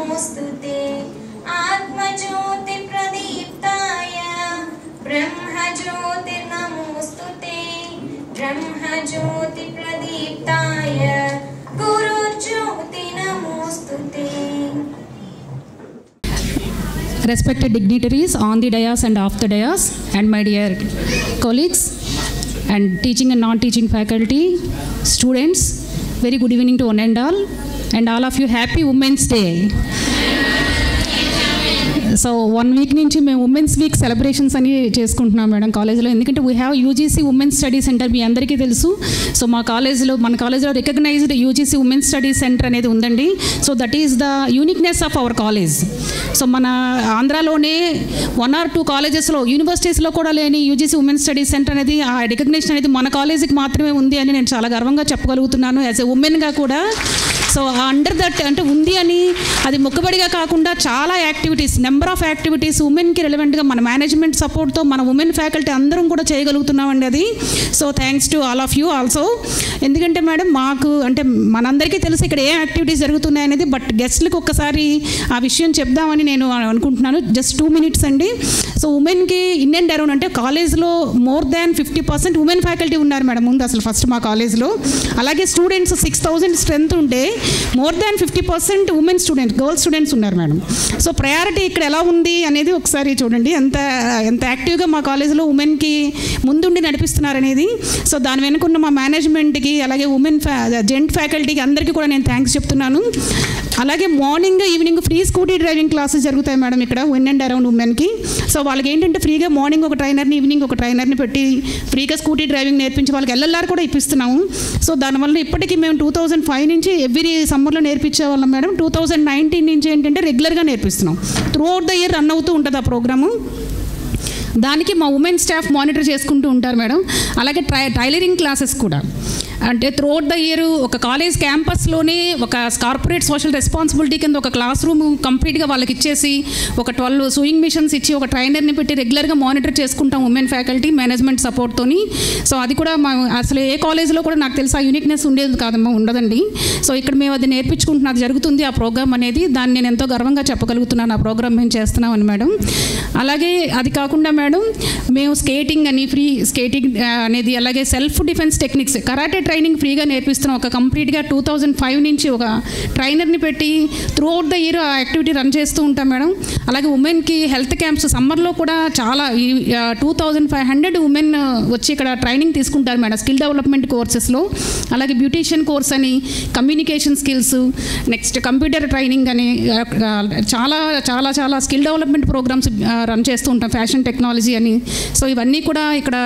नमोस्तुते आत्मज्योति प्रदीप्ताय ब्रह्मज्योतिर्नमोस्तुते ब्रह्मज्योति प्रदीप्ताय गुरुज्योति नमोस्तुते. Respected dignitaries on the dais and off the dais, and my dear colleagues and teaching and non-teaching faculty, students, very good evening to one and all of you. Happy Women's Day. So 1 week నుంచి మేము women's week celebrations అని చేసుకుంటున్నాం madam కాలేజ్లో. ఎందుకంటే we have UGC women's study centre, మీ అందరికీ తెలుసు. So మన కాలేజ్లో recognised UGC women's study centre అనేది ఉందండి. So that is the uniqueness of our college. So మన ఆంధ్రాలోనే 1 or 2 కాలేజెస్లో, యూనివర్సిటీస్లో కూడా లేని యూజీసీ ఉమెన్స్ స్టడీ సెంటర్ అనేది, ఆ రికగ్నిషన్ అనేది మన కాలేజీకి మాత్రమే ఉంది అని నేను చాలా గర్వంగా చెప్పగలుగుతున్నాను యాజ్ ఎ ఉమెన్గా కూడా. సో అండర్ దట్ అంటే ఉంది అని అది మొక్కుబడిగా కాకుండా చాలా యాక్టివిటీస్, నెంబర్ ఆఫ్ యాక్టివిటీస్ ఉమెన్కి రిలవెంట్గా మన మేనేజ్మెంట్ సపోర్ట్తో మన ఉమెన్ ఫ్యాకల్టీ అందరం కూడా చేయగలుగుతున్నామండి అది. So thanks to all of you also. ఎందుకంటే మేడం మాకు అంటే మనందరికీ తెలుసు ఇక్కడ ఏ యాక్టివిటీస్ జరుగుతున్నాయి అనేది, బట్ గెస్ట్లకు ఒక్కసారి ఆ విషయం చెప్దామని నేను అనుకుంటున్నాను. జస్ట్ 2 minutes అండి. సో ఉమెన్కి ఇన్ అండ్ అరౌండ్ అంటే కాలేజ్లో మోర్ దాన్ 50% ఉమెన్ ఫ్యాకల్టీ ఉన్నారు మేడం ముందు అసలు ఫస్ట్ మా కాలేజ్లో. అలాగే స్టూడెంట్స్ 6000 స్ట్రెంత్ ఉంటే more than 50% women students, girls students ఉన్నారు మేడం. సో ప్రయారిటీ ఇక్కడ ఎలా ఉంది అనేది ఒకసారి చూడండి, ఎంత యాక్టివ్గా మా కాలేజ్లో ఉమెన్కి ముందుండి నడిపిస్తున్నారనేది. సో దాని వెనుకున్న మా మేనేజ్మెంట్కి అలాగే ఉమెన్ జెంట్ ఫ్యాకల్టీకి అందరికీ కూడా నేను థ్యాంక్స్ చెప్తున్నాను. అలాగే morning evening free scooty driving classes జరుగుతాయి మేడం ఇక్కడ ఇన్ అండ్ అరౌండ్ ఉమెన్కి. సో వాళ్ళకి ఏంటంటే ఫ్రీగా మార్నింగ్ ఒక ట్రైనర్ని, ఈవినింగ్ ఒక ట్రైనర్ని పెట్టి ఫ్రీగా స్కూటీ డ్రైవింగ్ నేర్పించి వాళ్ళకి ఎల్ఎల్ఆర్ కూడా ఇప్పిస్తున్నాము. సో దానివల్ల ఇప్పటికీ మేము 2005 నుంచి ఎవ్రీ సమ్మర్లో నేర్పించే వాళ్ళం మేడం. 2019 నుంచి ఏంటంటే రెగ్యులర్గా నేర్పిస్తున్నాం. Throughout the year run అవుతూ ఉంటుంది ఆ ప్రోగ్రాము. దానికి మా ఉమెన్ స్టాఫ్ మానిటర్ చేసుకుంటూ ఉంటారు మేడం. అలాగే టైలరింగ్ క్లాసెస్ కూడా అంటే త్రూ అవుట్ ద ఇయర్ ఒక కాలేజ్ క్యాంపస్లోనే ఒక కార్పొరేట్ సోషల్ రెస్పాన్సిబిలిటీ కింద ఒక క్లాస్ రూమ్ కంప్లీట్గా వాళ్ళకి ఇచ్చేసి ఒక 12 సూయింగ్ మిషన్స్ ఇచ్చి ఒక ట్రైనర్ని పెట్టి రెగ్యులర్గా మానిటర్ చేసుకుంటాం ఉమెన్ ఫ్యాకల్టీ మేనేజ్మెంట్ సపోర్ట్తోని. సో అది కూడా అసలు ఏ కాలేజ్లో కూడా నాకు తెలిసి ఆ యూనిక్నెస్ ఉండేది కాదమ్మా, ఉండదండి. సో ఇక్కడ మేము అది నేర్పించుకుంటున్నది జరుగుతుంది ఆ ప్రోగ్రామ్ అనేది. దాన్ని నేను ఎంతో గర్వంగా చెప్పగలుగుతున్నాను ఆ ప్రోగ్రామ్ మేము చేస్తున్నామని మేడం. అలాగే అది కాకుండా మేడం మేము స్కేటింగ్ అని, ఫ్రీ స్కేటింగ్ అనేది, అలాగే self defence techniques, karate training ఫ్రీగా నేర్పిస్తున్నాం. ఒక కంప్లీట్గా 2005 నుంచి ఒక ట్రైనర్ని పెట్టి త్రూ అవుట్ ద ఇయర్ ఆ యాక్టివిటీ రన్ చేస్తూ ఉంటాం మేడం. అలాగే ఉమెన్కి హెల్త్ క్యాంప్స్ సమ్మర్లో కూడా చాలా 2500 ఉమెన్ వచ్చి ఇక్కడ ట్రైనింగ్ తీసుకుంటారు మేడం స్కిల్ డెవలప్మెంట్ కోర్సెస్లో. అలాగే బ్యూటీషియన్ కోర్స్ అని, communication skills, next computer training అని చాలా చాలా చాలా స్కిల్ డెవలప్మెంట్ ప్రోగ్రామ్స్ రన్ చేస్తూ ఉంటాం, ఫ్యాషన్ టెక్నాలజీ అని. సో ఇవన్నీ కూడా ఇక్కడ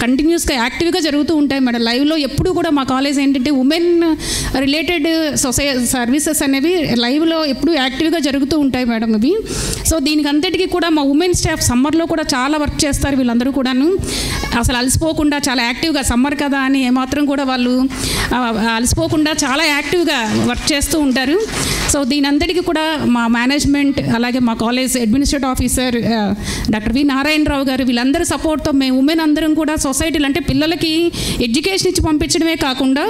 కంటిన్యూస్గా యాక్టివ్గా జరుగుతూ ఉంటాయి మేడం. లైవ్లో ఎప్పుడు కూడా మా కాలేజ్ ఏంటంటే ఉమెన్ రిలేటెడ్ సర్వీసెస్ అనేవి లైవ్లో ఎప్పుడు యాక్టివ్గా జరుగుతూ ఉంటాయి మేడం ఇవి. సో దీనికి అంతటికీ కూడా మా ఉమెన్ స్టాఫ్ సమ్మర్లో కూడా చాలా వర్క్ చేస్తారు వీళ్ళందరూ కూడాను. అసలు అలసిపోకుండా చాలా యాక్టివ్గా, సమ్మర్ కదా అని ఏమాత్రం కూడా వాళ్ళు అలసిపోకుండా చాలా యాక్టివ్గా వర్క్ చేస్తూ ఉంటారు. సో దీని అంతటికీ కూడా మా మేనేజ్మెంట్ అలాగే మా college administrative officer doctor V Narayanarao గారు వీళ్ళందరి సపోర్ట్తో మేము ఉమెన్ అందరం కూడా సొసైటీలో అంటే పిల్లలకి ఎడ్యుకేషన్ ఇచ్చి పంపించడమే కాకుండా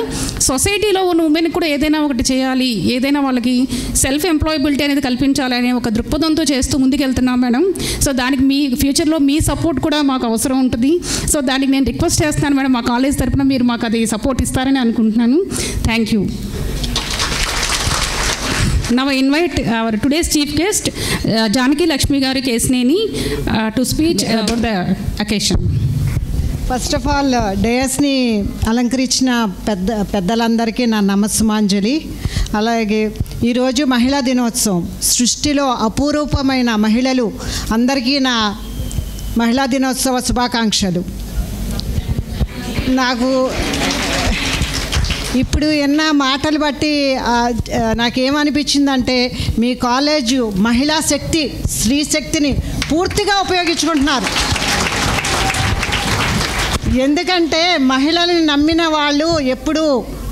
సొసైటీలో ఉన్న ఉమెన్కి కూడా ఏదైనా ఒకటి చేయాలి, ఏదైనా వాళ్ళకి సెల్ఫ్ ఎంప్లాయబిలిటీ అనేది కల్పించాలి అనే ఒక దృక్పథంతో చేస్తూ ముందుకెళ్తున్నాం మేడం. సో దానికి మీ ఫ్యూచర్లో మీ సపోర్ట్ కూడా మాకు అవసరం ఉంటుంది. సో దానికి నేను రిక్వెస్ట్ చేస్తున్నాను మేడం, మా కాలేజ్ తరఫున మీరు మాకు అది సపోర్ట్ ఇస్తారని అనుకుంటున్నాను. Thank you. Now I invite our today's chief guest, Janaki Lakshmi Garu Kesneni, to speak about the occasion. First of all డేస్ని అలంకరించిన పెద్దలందరికీ నా నమస్సుమాంజలి. అలాగే ఈరోజు మహిళా దినోత్సవం, సృష్టిలో అపురూపమైన మహిళలు అందరికీ నా మహిళా దినోత్సవ శుభాకాంక్షలు. నాకు ఇప్పుడు ఎన్న మాటలు బట్టి నాకేమనిపించిందంటే మీ కాలేజు మహిళా శక్తి, స్త్రీ శక్తిని పూర్తిగా ఉపయోగించుకుంటున్నారు. ఎందుకంటే మహిళల్ని నమ్మిన వాళ్ళు ఎప్పుడూ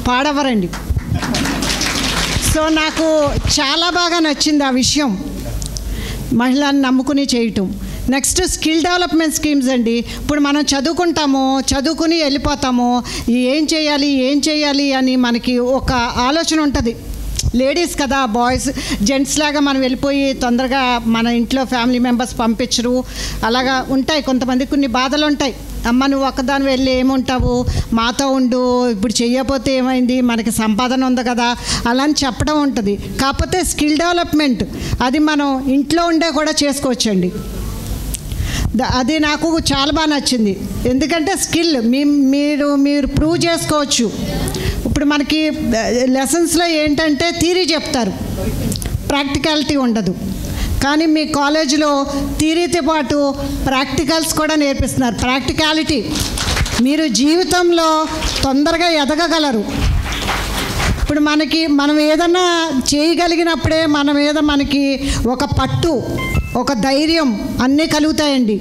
పాడవరండి. సో నాకు చాలా బాగా నచ్చింది ఆ విషయం, మహిళలను నమ్ముకుని చేయటం. నెక్స్ట్ స్కిల్ డెవలప్మెంట్ స్కీమ్స్ అండి. ఇప్పుడు మనం చదువుకుని వెళ్ళిపోతాము, ఏం చేయాలి అని మనకి ఒక ఆలోచన ఉంటుంది. లేడీస్ కదా, బాయ్స్ జెంట్స్ లాగా మనం వెళ్ళిపోయి తొందరగా మన ఇంట్లో ఫ్యామిలీ మెంబర్స్ పంపించరు. అలాగా ఉంటాయి కొంతమందికి కొన్ని బాధలు ఉంటాయి. అమ్మ నువ్వు ఒక్కదాని వెళ్ళి ఏముంటావు, మాతో ఉండు, ఇప్పుడు చెయ్యకపోతే ఏమైంది, మనకి సంపాదన ఉంది కదా అలా అని చెప్పడం ఉంటుంది. కాకపోతే స్కిల్ డెవలప్మెంట్ అది మనం ఇంట్లో ఉండే కూడా చేసుకోవచ్చండి. అది నాకు చాలా బాగా నచ్చింది. ఎందుకంటే స్కిల్ మీరు ప్రూవ్ చేసుకోవచ్చు. ఇప్పుడు మనకి లెసన్స్లో ఏంటంటే థియరీ చెప్తారు, ప్రాక్టికాలిటీ ఉండదు. కానీ మీ కాలేజీలో థియరీతో పాటు ప్రాక్టికల్స్ కూడా నేర్పిస్తున్నారు. ప్రాక్టికాలిటీ మీరు జీవితంలో తొందరగా ఎదగగలరు. ఇప్పుడు మనం ఏదన్నా చేయగలిగినప్పుడే మన మీద మనకి ఒక పట్టు, ఒక ధైర్యం అన్నీ కలుగుతాయండి.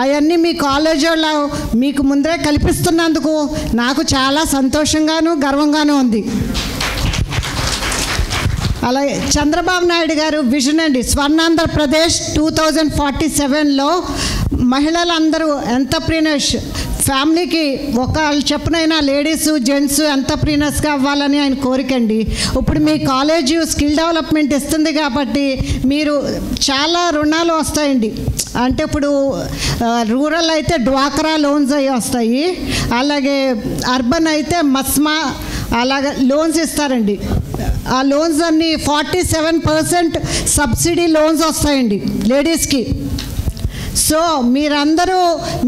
అవన్నీ మీ కాలేజీ వాళ్ళు మీకు ముందే కల్పిస్తున్నందుకు నాకు చాలా సంతోషంగాను గర్వంగాను ఉంది. అలాగే చంద్రబాబు నాయుడు గారు విజన్ అండి, స్వర్ణాంధ్రప్రదేశ్ 2047లో మహిళలందరూ ఎంటర్ప్రీనర్స్ ఫ్యామిలీకి ఒకళ్ళు చెప్పునైనా లేడీస్ జెంట్స్ ఎంటర్ప్రీనర్స్గా అవ్వాలని ఆయన కోరికండి. ఇప్పుడు మీ కాలేజీ స్కిల్ డెవలప్మెంట్ ఇస్తుంది కాబట్టి మీరు చాలా రుణాలు వస్తాయండి. అంటే ఇప్పుడు రూరల్ అయితే డ్వాక్రా లోన్స్ అవి వస్తాయి, అలాగే అర్బన్ అయితే మస్మా అలాగే లోన్స్ ఇస్తారండి. ఆ లోన్స్ అన్నీ 47% సబ్సిడీ లోన్స్ వస్తాయండి లేడీస్కి. సో మీరందరూ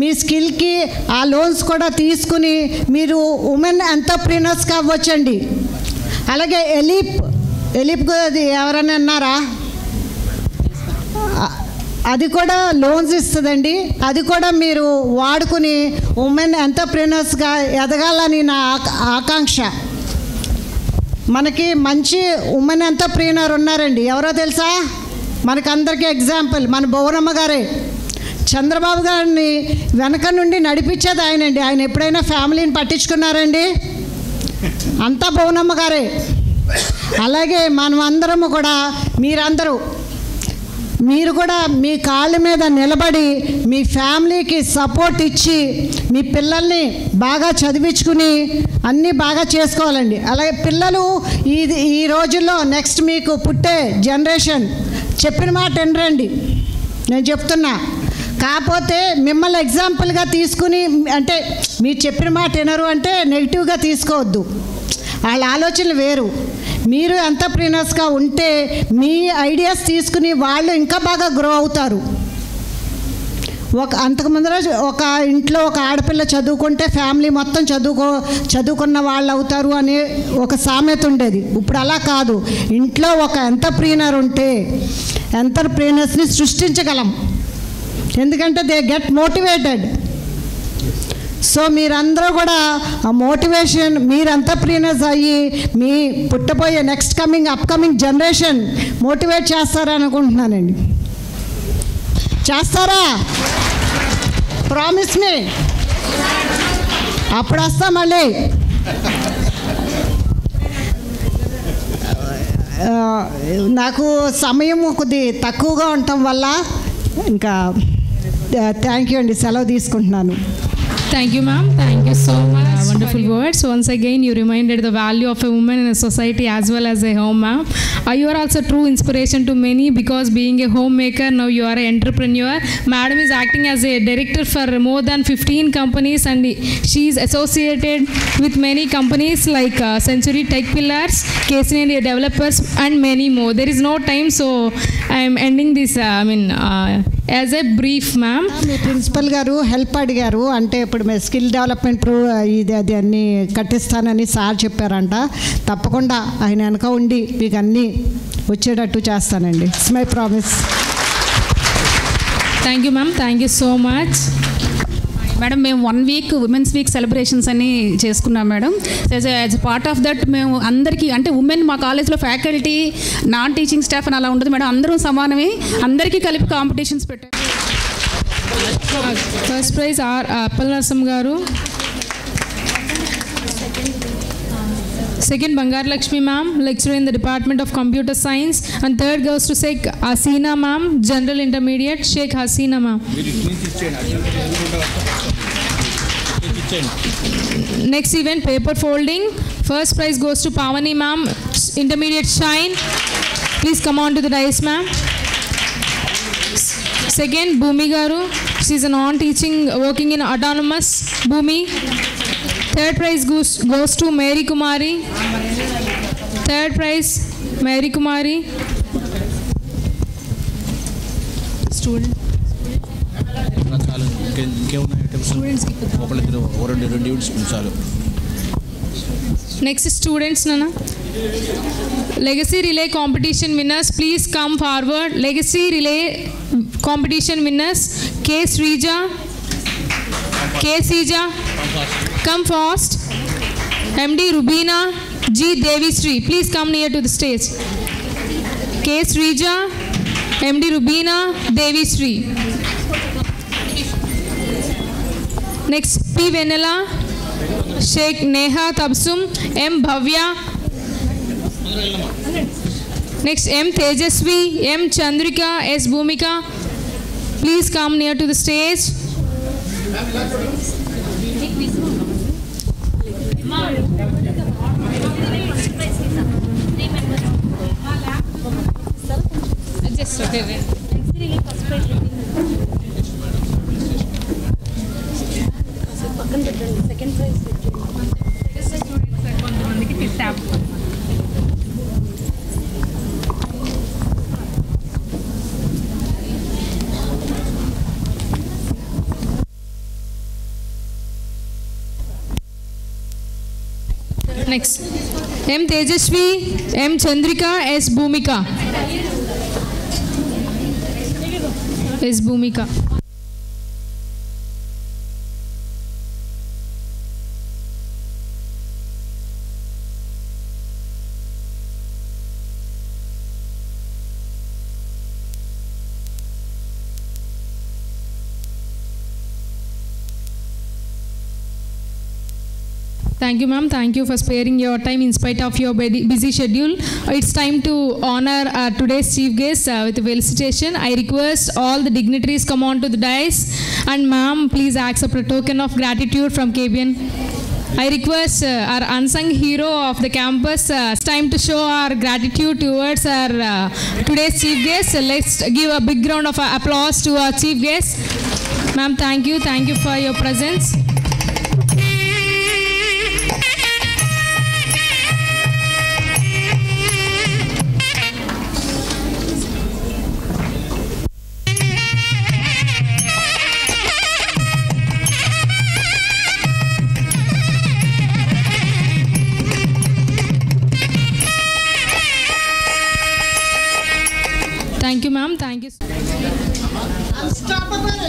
మీ స్కిల్కి ఆ లోన్స్ కూడా తీసుకుని మీరు ఉమెన్ ఎంటర్ప్రీనర్స్గా అవ్వచ్చండి. అలాగే ఎలిప్ అది ఎవరైనా అన్నారా, అది కూడా లోన్స్ ఇస్తుందండి. అది కూడా మీరు వాడుకుని ఉమెన్ ఎంటర్ప్రీనర్స్గా ఎదగాలని నా ఆకాంక్ష. మనకి మంచి ఉమెన్ ఎంటర్ప్రీనర్ ఉన్నారండి, ఎవరో తెలుసా? మనకందరికీ ఎగ్జాంపుల్ మన భువనమ్మ గారే. చంద్రబాబు గారిని వెనక నుండి నడిపించేది ఆయనండి. ఆయన ఎప్పుడైనా ఫ్యామిలీని పట్టించుకున్నారండి? అంతా భువనమ్మ గారే. అలాగే మనమందరము కూడా మీరు కూడా మీ కాళ్ళ మీద నిలబడి మీ ఫ్యామిలీకి సపోర్ట్ ఇచ్చి మీ పిల్లల్ని బాగా చదివించుకుని అన్నీ బాగా చేసుకోవాలండి. అలాగే పిల్లలు ఈ రోజుల్లో నెక్స్ట్ మీకు పుట్టే జనరేషన్ చెప్పిన మాట వినరండి, నేను చెప్తున్నా. కాకపోతే మిమ్మల్ని ఎగ్జాంపుల్గా తీసుకుని, అంటే మీరు చెప్పిన మాట వినరు అంటే నెగిటివ్గా తీసుకోవద్దు, వాళ్ళ ఆలోచనలు వేరు. మీరు ఎంటర్ప్రీనర్స్గా ఉంటే మీ ఐడియాస్ తీసుకుని వాళ్ళు ఇంకా బాగా గ్రో అవుతారు. అంతకుముందర ఒక ఇంట్లో ఒక ఆడపిల్ల చదువుకుంటే ఫ్యామిలీ మొత్తం చదువుకున్న వాళ్ళు అవుతారు అనే ఒక సామెత ఉండేది. ఇప్పుడు అలా కాదు. ఇంట్లో ఒక ఎంటర్ప్రీనర్ ఉంటే ఎంటర్ప్రీనర్స్ని సృష్టించగలం. ఎందుకంటే దే గెట్ మోటివేటెడ్. సో మీరందరూ కూడా ఆ మోటివేషన్, మీరు ఎంటర్ప్రీనర్స్ అయ్యి మీ పుట్టబోయే నెక్స్ట్ అప్కమింగ్ జనరేషన్ మోటివేట్ చేస్తారనుకుంటున్నానండి. చేస్తారా? ప్రామిస్ మీ. అప్పుడు వస్తా మళ్ళీ. నాకు సమయం కొద్ది తక్కువగా ఉండటం వల్ల ఇంకా థ్యాంక్ యూ అండి, సెలవు తీసుకుంటున్నాను. Thank you, ma'am. Thank you so much. Wonderful words. Once again, you reminded the value of a woman in a society as well as a home, ma'am. You are also true inspiration to many because being a homemaker, now you are an entrepreneur. Madam is acting as a director for more than 15 companies and she is associated with many companies like Century Tech Pillars, KC India Developers and many more. There is no time, so I am ending this, as a brief, ma'am. మీ principal గారు help అడిగారు, అంటే ఇప్పుడు skill development అది అన్నీ కట్టిస్తానని sir చెప్పారంట. తప్పకుండా ఆయన వెనక ఉండి మీకు అన్నీ వచ్చేటట్టు చేస్తానండి. It's my promise. Thank you ma'am. Thank you so much. Madam, మేము 1 week ఉమెన్స్ వీక్ సెలబ్రేషన్స్ అని చేసుకున్నాం madam. As part of that మేము అందరికీ, అంటే ఉమెన్ మా కాలేజ్లో ఫ్యాకల్టీ, నాన్ టీచింగ్ స్టాఫ్ అని అలా ఉంటుంది మేడం. అందరం సమానమే, అందరికీ కలిపి కాంపిటీషన్స్ పెట్టారు. ఫస్ట్ ప్రైజ్ అప్పల్ నరసం గారు, second Bangaru Lakshmi ma'am, lecturer in the department of computer science, and third goes to Shaik Haseena ma'am, general intermediate, Shaik Haseena ma'am. Next event, paper folding. First prize goes to Pavani ma'am, Intermediate Shine. Please come on to the dais, ma'am. Second, Bhumi Garu. She is a non-teaching, working in autonomous. Bhumi. Third prize goes to Mary Kumari. Third prize, Mary Kumari. Student. Next students, Nana. Legacy relay competition winners, please come forward. Legacy relay competition winners, K. Srija, K. Sija, come fast. MD Rubina, G. Devi Sri, please come near to the stage. K. Srija, MD Rubina, Devi Sri. Next, P. Venela, Sheikh Neha Tabsum, M. Bhavya. Next, M. Tejasvi, M. Chandrika, S. Bhumika. Please come near to the stage. Just okay. Second prize. Next, M. Tejasvi, M. Chandrika, S. Bhumika. S. Bhumika. Thank you, ma'am. Thank you for sparing your time in spite of your busy schedule. It's time to honor today's chief guest with a felicitation. I request all the dignitaries come on to the dais, and ma'am, please accept a token of gratitude from KBN. I request our unsung hero of the campus. It's time to show our gratitude towards our today's chief guest. Let's give a big round of applause to our chief guest. Ma'am, thank you. Thank you for your presence. Thank you, ma'am. Thank you. Unstoppable.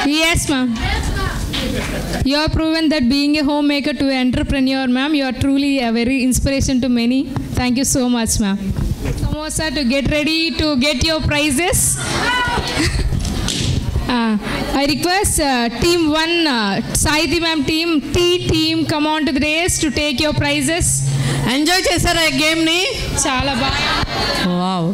Yes, ma'am. You have proven that being a homemaker to an entrepreneur, ma'am, you are truly a very inspiration to many. Thank you so much, ma'am. Samosa to get ready to get your prizes. I request team 1, Saidi ma'am, team T team, come on to the dais to take your prizes. Enjoy చేశారా ఈ గేమ్ని? చాలా బాగా. Wow.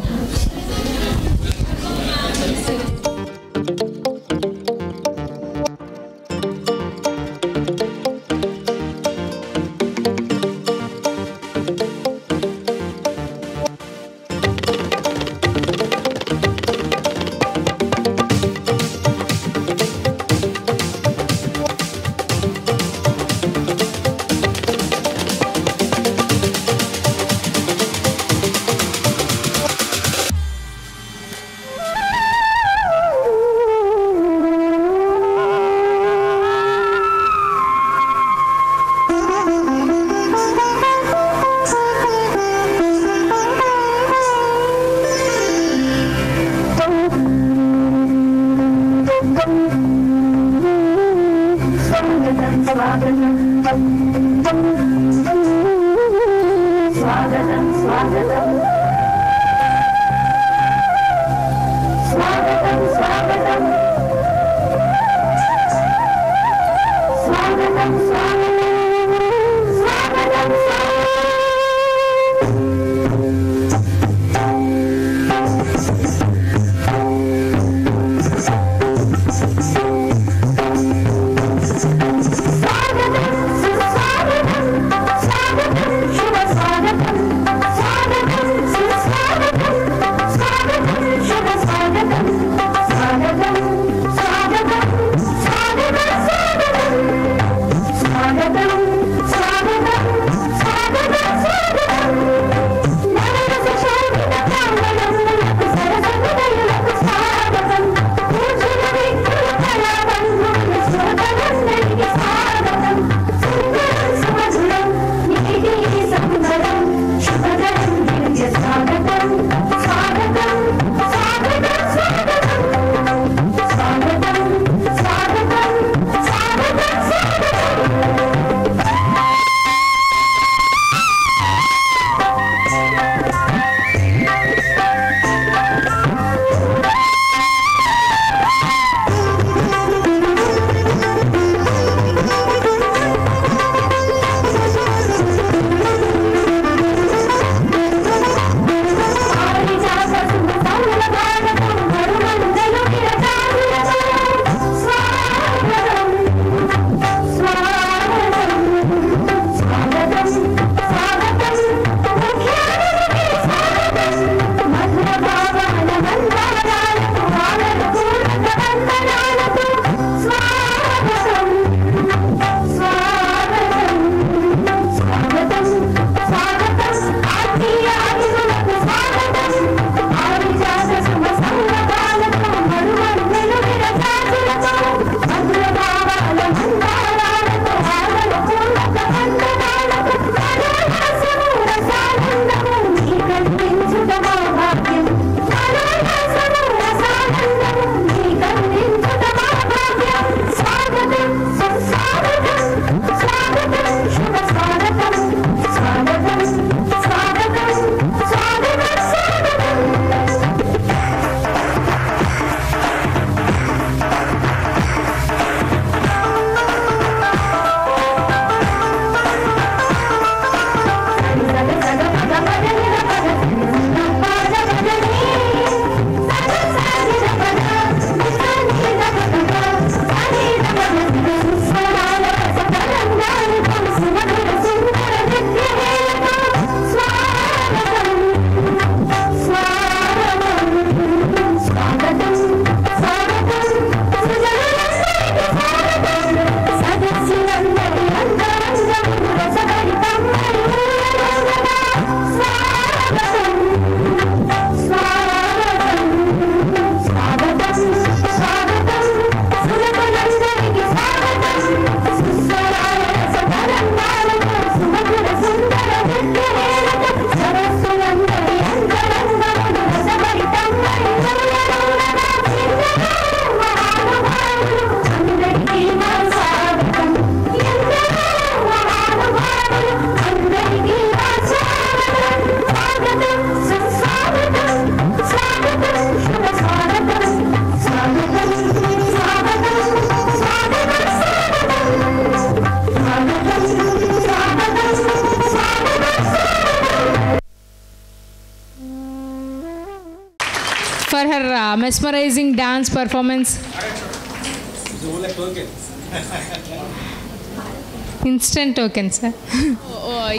for her mesmerizing dance performance. Instant token sir.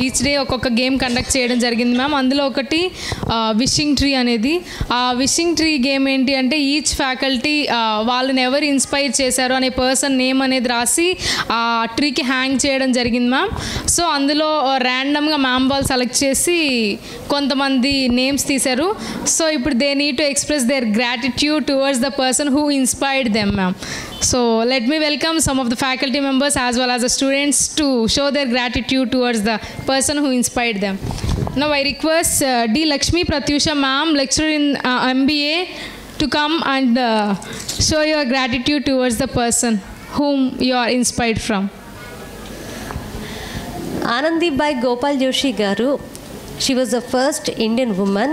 Each day ఒక్కొక్క game conduct చేయడం జరిగింది ma'am. అందులో ఒకటి విషింగ్ ట్రీ అనేది. ఆ విషింగ్ ట్రీ గేమ్ ఏంటి అంటే ఈచ్ ఫ్యాకల్టీ వాళ్ళని ఎవరు ఇన్స్పైర్ చేశారు అనే పర్సన్ నేమ్ అనేది రాసి ఆ ట్రీకి హ్యాంగ్ చేయడం జరిగింది మ్యామ్. సో అందులో ర్యాండమ్గా మ్యామ్ వాళ్ళు సెలెక్ట్ చేసి కొంతమంది నేమ్స్ తీశారు. సో ఇప్పుడు they need to express there gratitude towards the person who inspired them ma'am. So let me welcome some of the faculty members as well as the students to show their gratitude towards the person who inspired them. Now I request D. Lakshmi Pratyusha ma'am, lecturer in MBA, to come and show your gratitude towards the person whom you are inspired from. Anandibai Gopal Joshi garu, she was the first Indian woman.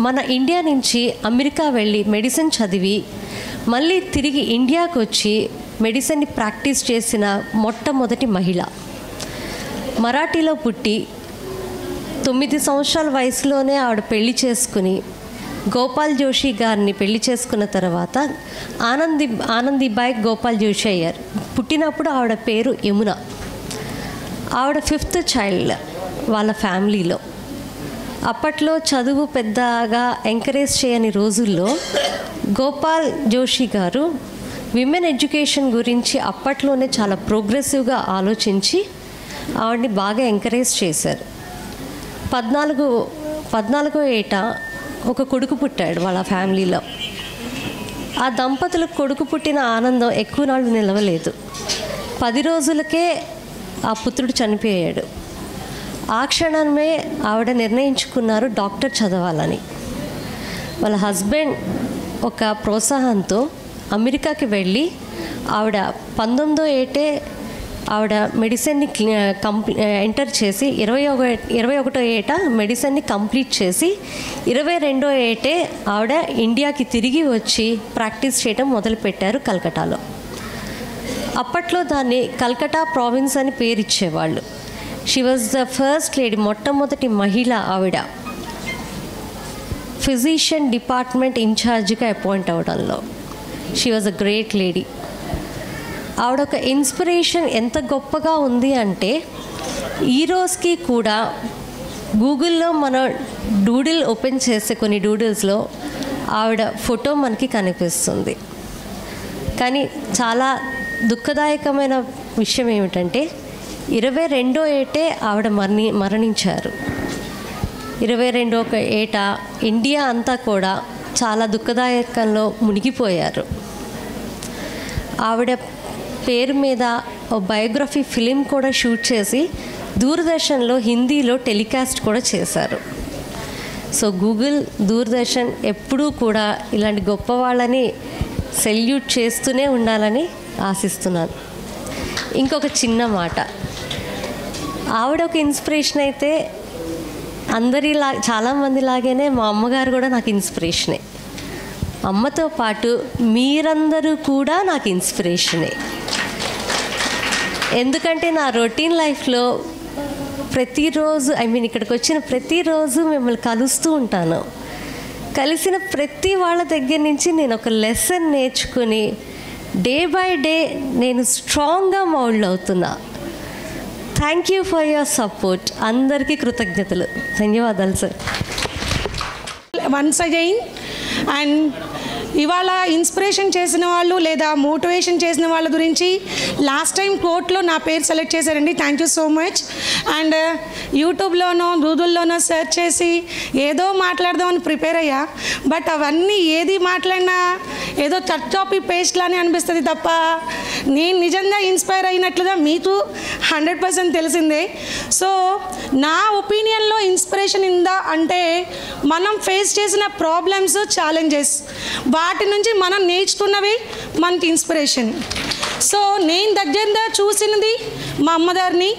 Mana India nunchi America velli medicine chadivi మళ్ళీ తిరిగి ఇండియాకు వచ్చి మెడిసిన్ని practice చేసిన మొట్టమొదటి మహిళ. మరాఠీలో పుట్టి 9 సంవత్సరాల వయసులోనే ఆవిడ పెళ్లి చేసుకుని గోపాల్ జోషి గారిని పెళ్లి చేసుకున్న తర్వాత ఆనందీబాయ్ గోపాల్ జోషి అయ్యారు. పుట్టినప్పుడు ఆవిడ పేరు యమున. ఆవిడ 5th చైల్డ్ వాళ్ళ ఫ్యామిలీలో. అప్పట్లో చదువు పెద్దగా ఎంకరేజ్ చేయని రోజుల్లో గోపాల్ జోషి గారు విమెన్ ఎడ్యుకేషన్ గురించి అప్పట్లోనే చాలా ప్రోగ్రెసివ్గా ఆలోచించి ఆవిడని బాగా ఎంకరేజ్ చేశారు. 14వ ఏట ఒక కొడుకు పుట్టాడు వాళ్ళ ఫ్యామిలీలో. ఆ దంపతులకు కొడుకు పుట్టిన ఆనందం ఎక్కువ నాళ్ళు నిలవలేదు. 10 రోజులకే ఆ పుత్రుడు చనిపోయాడు. ఆ క్షణమే ఆవిడ నిర్ణయించుకున్నారు డాక్టర్ చదవాలని. వాళ్ళ హస్బెండ్ ఒక ప్రోత్సాహంతో అమెరికాకి వెళ్ళి ఆవిడ 19వ ఏటే ఆవిడ మెడిసిన్ని ఎంటర్ చేసి 21వ ఏట మెడిసిన్ని కంప్లీట్ చేసి 22వ ఏటే ఆవిడ ఇండియాకి తిరిగి వచ్చి ప్రాక్టీస్ చేయడం మొదలుపెట్టారు కల్కటాలో. అప్పట్లో దాన్ని కల్కటా ప్రావిన్స్ అని పేరు ఇచ్చేవాళ్ళు. She was the first lady, మొట్టమొదటి మహిళ ఆవిడ ఫిజిషియన్ డిపార్ట్మెంట్ ఇన్ఛార్జ్గా అపాయింట్ అవ్వడంలో. She was a great lady. ఆవిడ ఒక ఇన్స్పిరేషన్ ఎంత గొప్పగా ఉంది అంటే ఈ రోజుకి కూడా గూగుల్లో మనం డూడిల్ ఓపెన్ చేసే కొన్ని డూడిల్స్లో ఆవిడ ఫోటో మనకి కనిపిస్తుంది. కానీ చాలా దుఃఖదాయకమైన విషయం ఏమిటంటే 22వ ఏటే ఆవిడ మరణించారు. 22వ ఏట ఇండియా అంతా కూడా చాలా దుఃఖదాయకంలో మునిగిపోయారు. ఆవిడ పేరు మీద ఓ బయోగ్రఫీ ఫిలిం కూడా షూట్ చేసి దూరదర్శన్లో హిందీలో టెలికాస్ట్ కూడా చేశారు. సో గూగుల్, దూరదర్శన్ ఎప్పుడూ కూడా ఇలాంటి గొప్ప వాళ్ళని సెల్యూట్ చేస్తూనే ఉండాలని ఆశిస్తున్నాను. ఇంకొక చిన్న మాట, ఆవిడ ఒక ఇన్స్పిరేషన్ అయితే చాలామంది లాగానే మా అమ్మగారు కూడా నాకు ఇన్స్పిరేషనే. అమ్మతో పాటు మీరందరూ కూడా నాకు ఇన్స్పిరేషనే. ఎందుకంటే నా రొటీన్ లైఫ్లో ప్రతిరోజు ఇక్కడికి వచ్చిన ప్రతిరోజు మిమ్మల్ని కలుస్తూ ఉంటాను. కలిసిన ప్రతి వాళ్ళ దగ్గర నుంచి నేను ఒక లెసన్ నేర్చుకుని డే బై డే నేను స్ట్రాంగ్గా మౌల్డ్ అవుతున్నా. Thank you for your support. అందరికీ కృతజ్ఞతలు. ధన్యవాదాలు సార్. వన్స్ అగైన్ అండ్ ఇవాళ ఇన్స్పిరేషన్ చేసిన వాళ్ళు లేదా మోటివేషన్ చేసిన వాళ్ళ గురించి లాస్ట్ టైం కోర్టులో నా పేరు సెలెక్ట్ చేశారండి. Thank you so much. And యూట్యూబ్లోనో గూగుల్లోనో సెర్చ్ చేసి ఏదో మాట్లాడదామని ప్రిపేర్ అయ్యా. బట్ అవన్నీ ఏది మాట్లాడినా ఏదో కాపీ పేస్ట్ లానే అనిపిస్తుంది తప్ప నేను నిజంగా ఇన్స్పైర్ అయినట్లుగా మీకు 100% తెలిసిందే. సో నా ఒపీనియన్లో ఇన్స్పిరేషన్ ఉందా అంటే మనం ఫేస్ చేసిన ప్రాబ్లమ్స్, ఛాలెంజెస్, వాటి నుంచి మనం నేర్చుకున్నవి మనకి ఇన్స్పిరేషన్. సో నేను దగ్గరగా చూసినది మా అమ్మగారిని.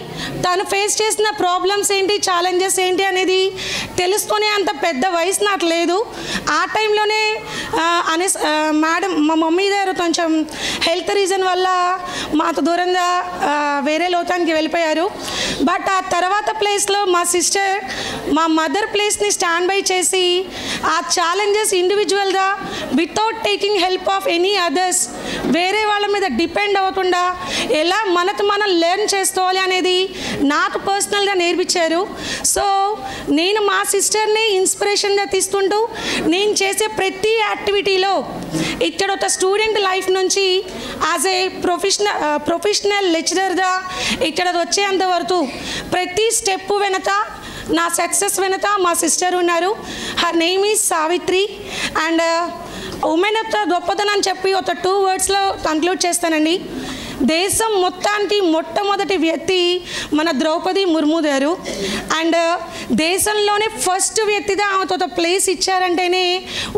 తను ఫేస్ చేసిన ప్రాబ్లమ్స్ ఏంటి, ఛాలెంజెస్ ఏంటి అనేది తెలుసుకునే అంత పెద్ద వయసు నాకు లేదు. ఆ టైంలోనే మేడం మా మమ్మీ గారు కొంచెం హెల్త్ రీజన్ వల్ల మాతో దూరంగా వేరే లోకానికి వెళ్ళిపోయారు. బట్ ఆ తర్వాత ప్లేస్లో మా సిస్టర్ మా మదర్ ప్లేస్ని స్టాండ్ బై చేసి ఆ ఛాలెంజెస్ ఇండివిజువల్గా without taking help of any others, వేరే వాళ్ళ మీద డిపెండ్ అవ్వకుండా ఎలా మనకు మనం లెర్న్ చేసుకోవాలి అనేది నాకు పర్సనల్గా నేర్పించారు. సో నేను మా సిస్టర్ని ఇన్స్పిరేషన్గా తీసుకుంటూ నేను చేసే ప్రతి యాక్టివిటీలో ఇక్కడ ఒక స్టూడెంట్ లైఫ్ నుంచి యాజ్ ఏ ప్రొఫెషనల్ లెక్చరర్గా ఇక్కడ వచ్చేంత వరకు ప్రతి స్టెప్ వెనక నా సక్సెస్ వెనక మా సిస్టర్ ఉన్నారు. Her name is Savitri. And women యొక్క గొప్పతనం చెప్పి ఒక 2 wordsలో కంక్లూడ్ చేస్తానండి. దేశం మొత్తానికి మొట్టమొదటి వ్యక్తి మన ద్రౌపది ముర్ము గారు. అండ్ దేశంలోనే ఫస్ట్ వ్యక్తిగా ఆమెతో ఒక ప్లేస్ ఇచ్చారంటేనే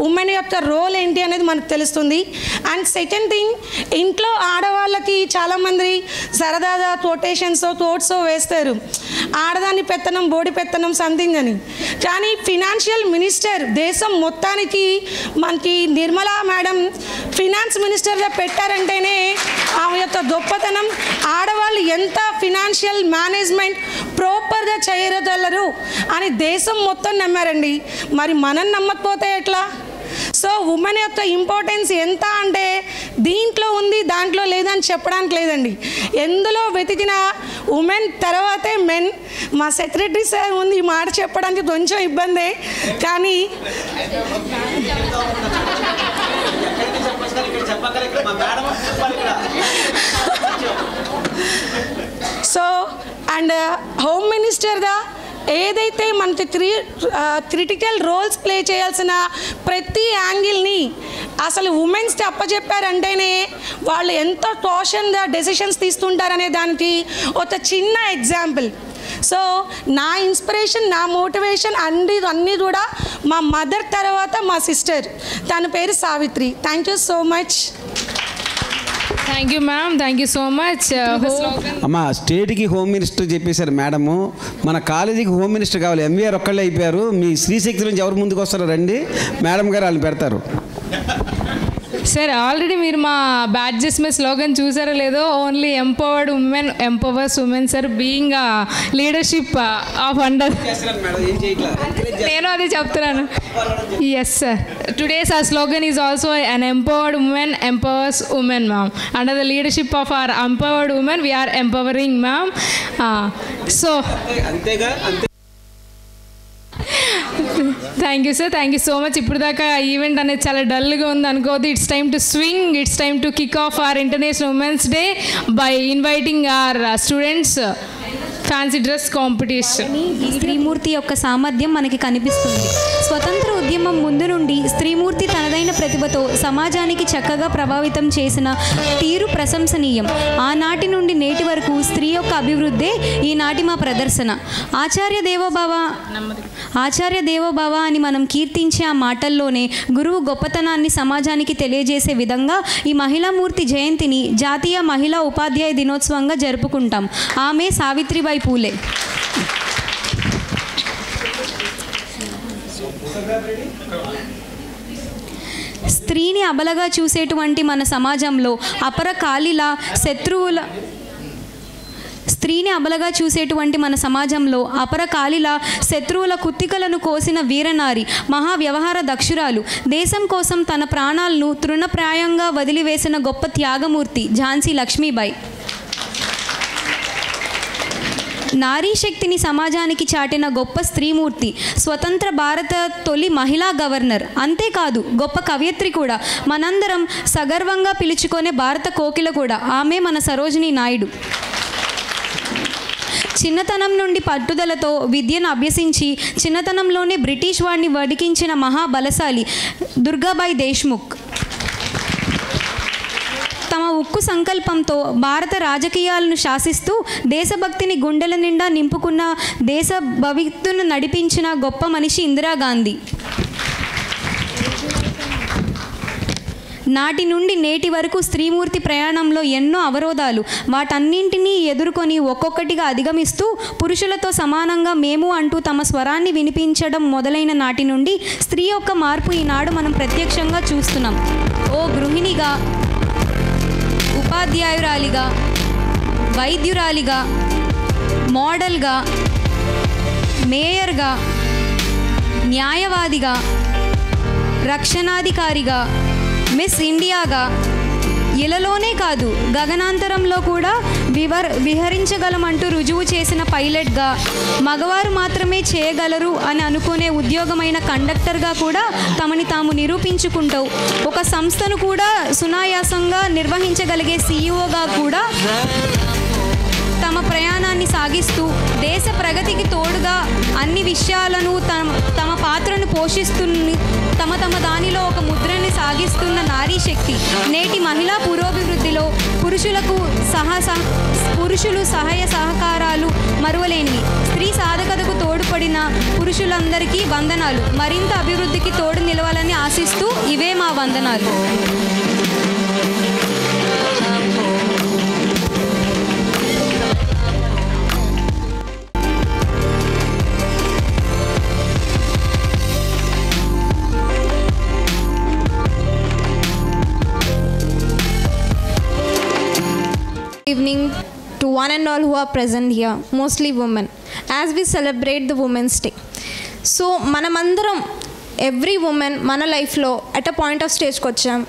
ఉమెన్ యొక్క రోల్ ఏంటి అనేది మనకు తెలుస్తుంది. అండ్ సెకండ్ థింగ్, ఇంట్లో ఆడవాళ్ళకి చాలామంది సరదాగా థోట్సో వేస్తారు, ఆడదాన్ని పెత్తనం బోడి పెత్తనం సంథింగ్ అని. కానీ ఫినాన్షియల్ మినిస్టర్ దేశం మొత్తానికి మనకి నిర్మలా మేడం ఫినాన్స్ మినిస్టర్గా పెట్టారంటేనే ఆమె యొక్క గొప్పతనం. ఆడవాళ్ళు ఎంత ఫినాన్షియల్ మేనేజ్మెంట్ ప్రాపర్గా చేయగలరు అని దేశం మొత్తం నమ్మారండి. మరి మనం నమ్మకపోతే ఎట్లా? సో ఉమెన్ యొక్క ఇంపార్టెన్స్ ఎంత అంటే దీంట్లో ఉంది దాంట్లో లేదని చెప్పడానికి లేదండి. ఎందులో వెతికిన ఉమెన్ తర్వాతే మెన్. మా సెక్రటరీ సార్ ఉంది ఈ మాట చెప్పడానికి కొంచెం ఇబ్బందే, కానీ సో అండ్ హోమ్ మినిస్టర్గా ఏదైతే మనకి క్రిటికల్ రోల్స్ ప్లే చేయాల్సిన ప్రతి యాంగిల్ని అసలు ఉమెన్స్కి అప్పచెప్పారంటేనే వాళ్ళు ఎంతో కాషన్గా డెసిషన్స్ తీసుకుంటారనే దానికి ఒక చిన్న ఎగ్జాంపుల్. సో నా ఇన్స్పిరేషన్, నా మోటివేషన్ అన్నీ కూడా మా మదర్ తర్వాత మా సిస్టర్, తన పేరు Savitri. Thank you so much. Thank you ma'am, thank you so much. అమ్మ స్టేట్కి హోమ్ మినిస్టర్ చెప్పేశారు మేడము, మన కాలేజీకి హోమ్ మినిస్టర్ కావాలి. ఎంవీఆర్ ఒక్కళ్ళే అయిపోయారు. మీ శ్రీశక్తి నుంచి ఎవరు ముందుకు వస్తారో రండి, మేడం గారు వాళ్ళని పెడతారు. సార్ ఆల్రెడీ మీరు మా బ్యాడ్జెస్ మీద స్లోగన్ చూసారో లేదో, only empowered women empowers women sir being leadership of under. నేను అదే చెప్తున్నాను. ఎస్ సార్, టుడేస్ ఆ slogan is also an empowered women empowers women ma'am. Under the leadership of our empowered women we are empowering ma'am. So thank you sir, thank you so much. ఇప్పుడు దాకా event అనేది చాలా డల్గా ఉంది అనుకోవద్దు. It's time to swing, it's time to kick off our international women's day by inviting our students fancy dress competition. స్త్రీమూర్తి యొక్క సామర్థ్యం మనకి కనిపిస్తుంది. స్వతంత్ర ఉద్యమం ముందు నుండి స్త్రీమూర్తి తనదైన ప్రతిభతో సమాజానికి చక్కగా ప్రభావితం చేసిన తీరు ప్రశంసనీయం. ఆనాటి నుండి నేటి వరకు స్త్రీ యొక్క అభివృద్ధే ఈనాటి మా ప్రదర్శన. ఆచార్య దేవోభవ అని మనం కీర్తించే ఆ మాటల్లోనే గురువు గొప్పతనాన్ని సమాజానికి తెలియజేసే విధంగా ఈ మహిళామూర్తి జయంతిని జాతీయ మహిళా ఉపాధ్యాయ దినోత్సవంగా జరుపుకుంటాం. ఆమె సావిత్రిబాయి పూలే. స్త్రీని అబలగా చూసేటువంటి మన సమాజంలో అపరకాలిలా శత్రువుల కుత్తికలను కోసిన వీరనారి, మహా వ్యవహార దక్షురాలు, దేశం కోసం తన ప్రాణాలను తృణప్రాయంగా వదిలివేసిన గొప్ప త్యాగమూర్తి ఝాన్సీ లక్ష్మీబాయి. నారీ శక్తిని సమాజానికి చాటిన గొప్ప స్త్రీమూర్తి, స్వతంత్ర భారత తొలి మహిళా గవర్నర్, అంతేకాదు గొప్ప కవయిత్రి కూడా, మనందరం సగర్వంగా పిలుచుకునే భారత కోకిల కూడా. ఆమె మన సరోజినీ నాయుడు. చిన్నతనం నుండి పట్టుదలతో విద్యను అభ్యసించి చిన్నతనంలోనే బ్రిటిష్ వాడిని వడికించిన మహాబలశాలి దుర్గాబాయి దేశ్ముఖ్. తమ ఉక్కు సంకల్పంతో భారత రాజకీయాలను శాసిస్తూ దేశభక్తిని గుండెల నిండా నింపుకున్న, దేశ భవిష్యత్తును నడిపించిన గొప్ప మనిషి ఇందిరాగాంధీ. నాటి నుండి నేటి వరకు స్త్రీమూర్తి ప్రయాణంలో ఎన్నో అవరోధాలు, వాటన్నింటినీ ఎదుర్కొని ఒక్కొక్కటిగా అధిగమిస్తూ పురుషులతో సమానంగా మేము అంటూ తమ స్వరాన్ని వినిపించడం మొదలైన నాటి నుండి స్త్రీ యొక్క మార్పు ఈనాడు మనం ప్రత్యక్షంగా చూస్తున్నాం. ఓ గృహిణిగా, ఉపాధ్యాయురాలిగా, వైద్యురాలిగా, మోడల్గా, మేయర్గా, న్యాయవాదిగా, రక్షణాధికారిగా, మిస్ ఇండియాగా, ఇలలోనే కాదు గగనాంతరంలో కూడా విహరించగలమంటూ రుజువు చేసిన పైలట్గా, మగవారు మాత్రమే చేయగలరు అని అనుకునే ఉద్యోగమైన కండక్టర్గా కూడా తమని తాము నిరూపించుకుంటూ ఒక సంస్థను కూడా సునాయాసంగా నిర్వహించగలిగే సీఈఓగా కూడా తమ ప్రయాణాన్ని సాగిస్తూ దేశ ప్రగతికి తోడుగా అన్ని విషయాలను తమ పాత్రను తమ దానిలో ఒక ముద్రని సాగిస్తున్న నారీ శక్తి. నేటి మహిళా పురోభివృద్ధిలో పురుషులు సహాయ సహకారాలు మరువలేనివి. స్త్రీ సాధకతకు తోడ్పడిన పురుషులందరికీ వందనాలు. మరింత అభివృద్ధికి తోడు నిలవాలని ఆశిస్తూ ఇవే మా వందనాలు. Evening to one and all who are present here, mostly women, as we celebrate the Women's Day. So, manamandaram, every woman, mana life lo, at a point of stage kocham.